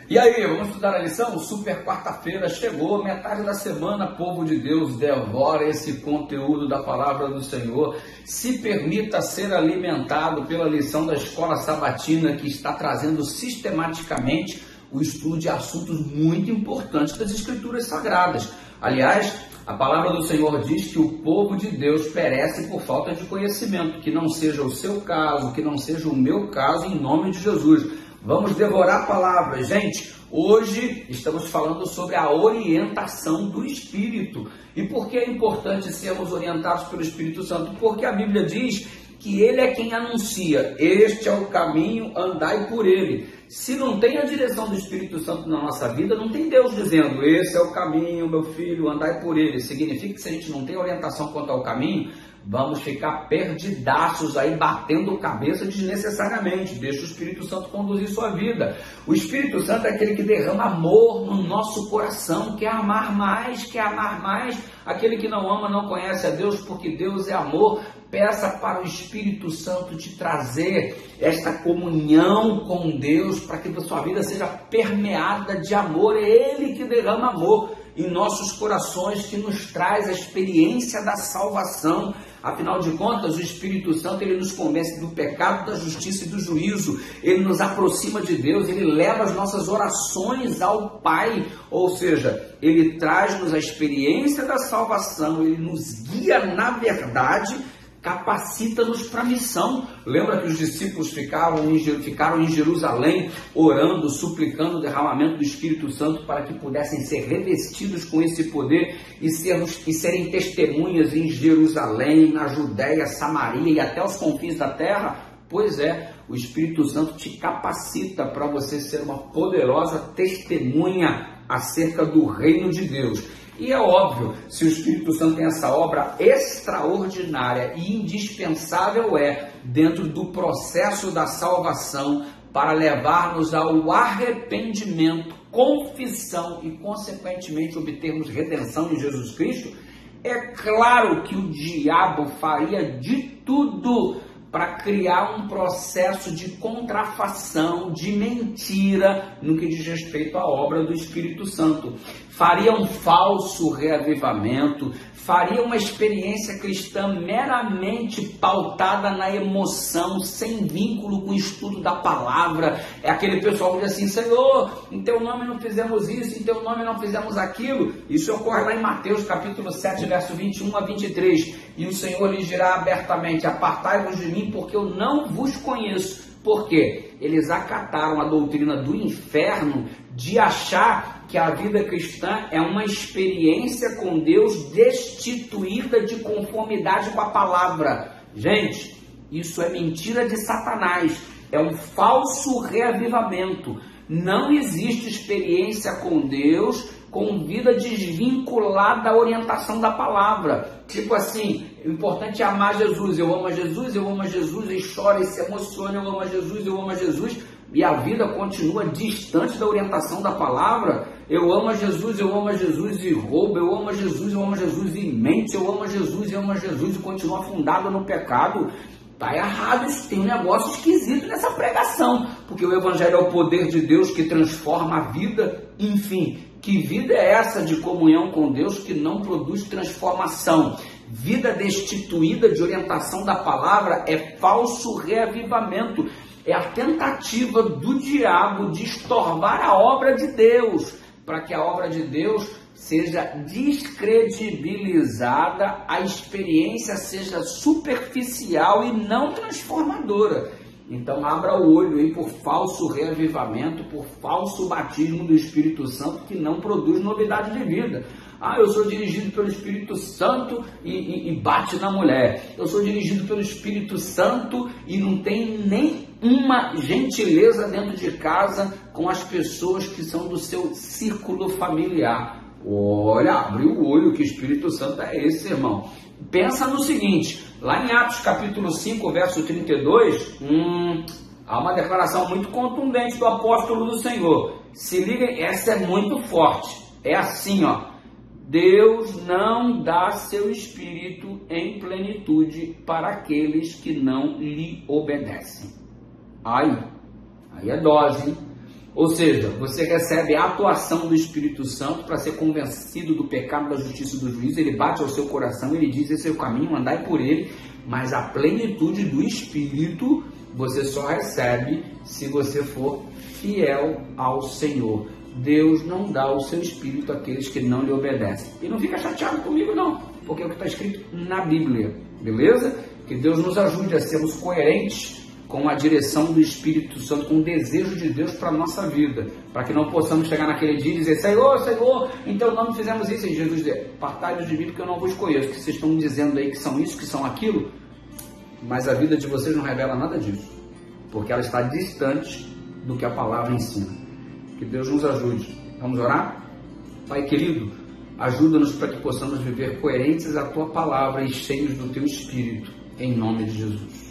E aí, vamos estudar a lição? Super quarta-feira chegou, metade da semana, povo de Deus, devora esse conteúdo da palavra do Senhor. Se permita ser alimentado pela lição da escola sabatina, que está trazendo sistematicamente o estudo de assuntos muito importantes das Escrituras Sagradas. Aliás, a palavra do Senhor diz que o povo de Deus perece por falta de conhecimento, que não seja o seu caso, que não seja o meu caso, em nome de Jesus. Vamos devorar a palavra, gente. Hoje estamos falando sobre a orientação do Espírito. E por que é importante sermos orientados pelo Espírito Santo? Porque a Bíblia diz que Ele é quem anuncia, este é o caminho, andai por ele. Se não tem a direção do Espírito Santo na nossa vida, não tem Deus dizendo, esse é o caminho, meu filho, andai por ele. Significa que se a gente não tem orientação quanto ao caminho, vamos ficar perdidaços aí, batendo cabeça desnecessariamente. Deixa o Espírito Santo conduzir sua vida. O Espírito Santo é aquele que derrama amor no nosso coração, quer amar mais. Aquele que não ama não conhece a Deus, porque Deus é amor. Peça para o Espírito Santo te trazer esta comunhão com Deus, para que a sua vida seja permeada de amor. É Ele que derrama amor em nossos corações, que nos traz a experiência da salvação. Afinal de contas, o Espírito Santo, ele nos convence do pecado, da justiça e do juízo. Ele nos aproxima de Deus, ele leva as nossas orações ao Pai. Ou seja, ele traz-nos a experiência da salvação, ele nos guia na verdade, capacita-nos para a missão. Lembra que os discípulos ficaram em Jerusalém orando, suplicando o derramamento do Espírito Santo para que pudessem ser revestidos com esse poder e serem testemunhas em Jerusalém, na Judéia, Samaria e até os confins da terra? Pois é, o Espírito Santo te capacita para você ser uma poderosa testemunha acerca do reino de Deus. E é óbvio, se o Espírito Santo tem essa obra extraordinária e indispensável dentro do processo da salvação para levar-nos ao arrependimento, confissão e, consequentemente, obtermos redenção em Jesus Cristo, é claro que o diabo faria de tudo para criar um processo de contrafação, de mentira, no que diz respeito à obra do Espírito Santo. Faria um falso reavivamento, faria uma experiência cristã meramente pautada na emoção, sem vínculo com o estudo da palavra. É aquele pessoal que diz assim, Senhor, em teu nome não fizemos isso, em teu nome não fizemos aquilo. Isso ocorre lá em Mateus capítulo 7, verso 21 a 23. E o Senhor lhes dirá abertamente, apartai-vos de mim, porque eu não vos conheço. Por quê? Eles acataram a doutrina do inferno de achar que a vida cristã é uma experiência com Deus destituída de conformidade com a palavra. Gente, isso é mentira de Satanás, é um falso reavivamento. Não existe experiência com Deus com vida desvinculada da orientação da palavra. Tipo assim, o importante é amar Jesus. Eu amo a Jesus, eu amo a Jesus, e chora e se emociona, eu amo a Jesus, eu amo a Jesus, e a vida continua distante da orientação da palavra. Eu amo a Jesus e rouba, eu amo a Jesus e mente, eu amo a Jesus e continua afundado no pecado. Está errado, isso tem um negócio esquisito nessa pregação, porque o Evangelho é o poder de Deus que transforma a vida. Enfim, que vida é essa de comunhão com Deus que não produz transformação? Vida destituída de orientação da palavra é falso reavivamento, é a tentativa do diabo de estorvar a obra de Deus, para que a obra de Deus seja descredibilizada, a experiência seja superficial e não transformadora. Então abra o olho aí por falso reavivamento, por falso batismo do Espírito Santo que não produz novidade de vida. Eu sou dirigido pelo Espírito Santo e bate na mulher. Eu sou dirigido pelo Espírito Santo e não tem nem uma gentileza dentro de casa com as pessoas que são do seu círculo familiar. Olha, abre o olho, que Espírito Santo é esse, irmão? Pensa no seguinte, lá em Atos capítulo 5, verso 32, há uma declaração muito contundente do apóstolo do Senhor. Se liguem, essa é muito forte. É assim, ó. Deus não dá seu Espírito em plenitude para aqueles que não lhe obedecem. Aí é dose, hein? Ou seja, você recebe a atuação do Espírito Santo para ser convencido do pecado, da justiça e do juízo. Ele bate ao seu coração, ele diz: esse é o caminho, andai por ele. Mas a plenitude do Espírito você só recebe se você for fiel ao Senhor. Deus não dá o seu Espírito àqueles que não lhe obedecem. E não fica chateado comigo não, porque é o que está escrito na Bíblia, beleza? Que Deus nos ajude a sermos coerentes com a direção do Espírito Santo, com o desejo de Deus para a nossa vida, para que não possamos chegar naquele dia e dizer: Senhor, Senhor, em teu nome fizemos isso, e Jesus dizer: apartai-vos de mim, porque eu não vos conheço, que vocês estão dizendo aí que são isso, que são aquilo, mas a vida de vocês não revela nada disso, porque ela está distante do que a palavra ensina. Que Deus nos ajude. Vamos orar? Pai querido, ajuda-nos para que possamos viver coerentes à tua palavra e cheios do teu Espírito, em nome de Jesus.